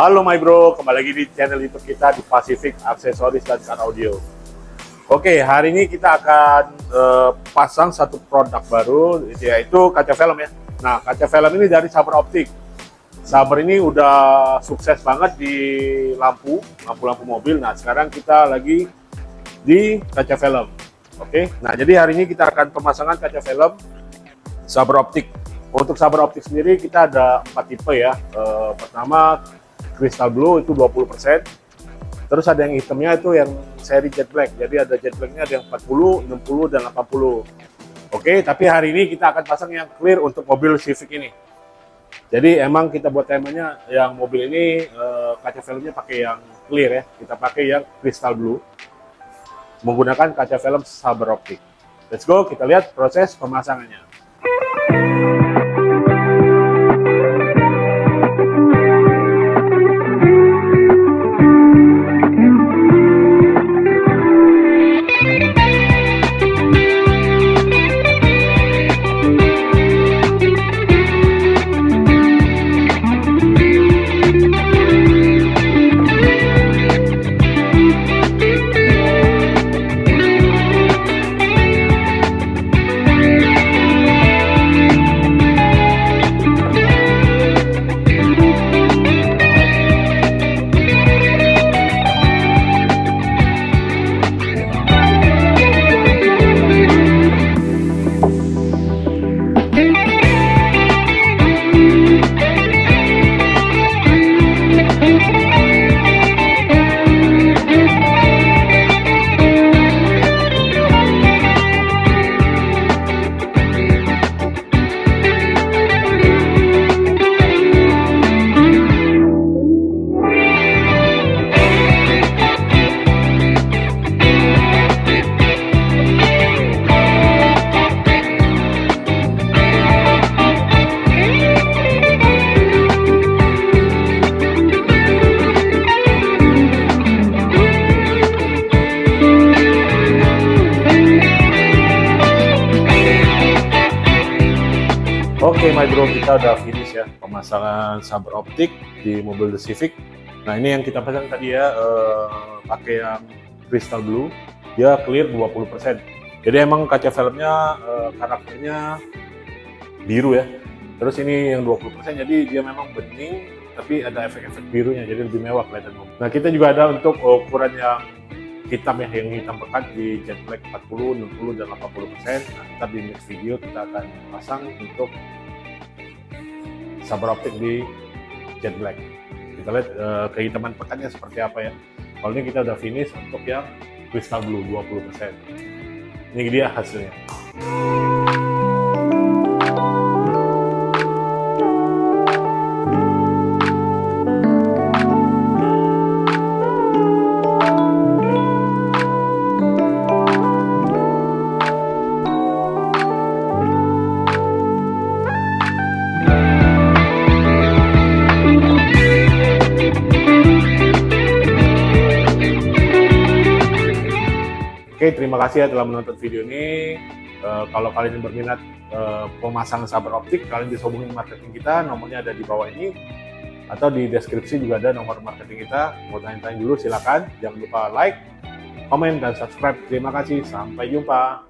Halo my bro, kembali lagi di channel YouTube kita di Pacific Aksesoris dan Car Audio. Oke, hari ini kita akan pasang satu produk baru, yaitu kaca film ya. Nah, kaca film ini dari Saber Optik. Saber ini udah sukses banget di lampu mobil. Nah, sekarang kita lagi di kaca film. Oke, nah jadi hari ini kita akan pemasangan kaca film Saber Optik. Untuk Saber Optik sendiri kita ada 4 tipe ya. Pertama Crystal Blue itu 20%. Terus ada yang hitamnya itu yang seri Jet Black. Jadi ada Jet Blacknya ada yang 40, 60 dan 80. Oke, tapi hari ini kita akan pasang yang clear untuk mobil Civic ini. Jadi emang kita buat temanya yang mobil ini kaca filmnya pakai yang clear ya. Kita pakai yang Crystal Blue menggunakan kaca film Saber Optik. Let's go, kita lihat proses pemasangannya. Oke my bro, kita udah finish ya pemasangan Saber Optik di mobil The Civic. Nah ini yang kita pasang tadi ya, pakai yang Crystal Blue, dia clear 20%. Jadi emang kaca filmnya karakternya biru ya. Terus ini yang 20%, jadi dia memang bening, tapi ada efek-efek birunya, jadi lebih mewah kelihatan mobil. Nah kita juga ada untuk ukuran yang hitam ya, yang hitam pekat di Jet Black 40, 60, dan 80%. Nah, ntar di next video kita akan pasang untuk Saber Optik di Jet Black. Kita lihat kehitaman pekatnya seperti apa ya. Kalau ini kita udah finish untuk yang Crystal Blue 20%. Ini dia hasilnya. Oke, terima kasih ya telah menonton video ini. Kalau kalian berminat pemasangan Saber Optik, kalian bisa hubungi marketing kita, nomornya ada di bawah ini. Atau di deskripsi juga ada nomor marketing kita. Mau tanya-tanya dulu silakan. Jangan lupa like, komen, dan subscribe. Terima kasih, sampai jumpa.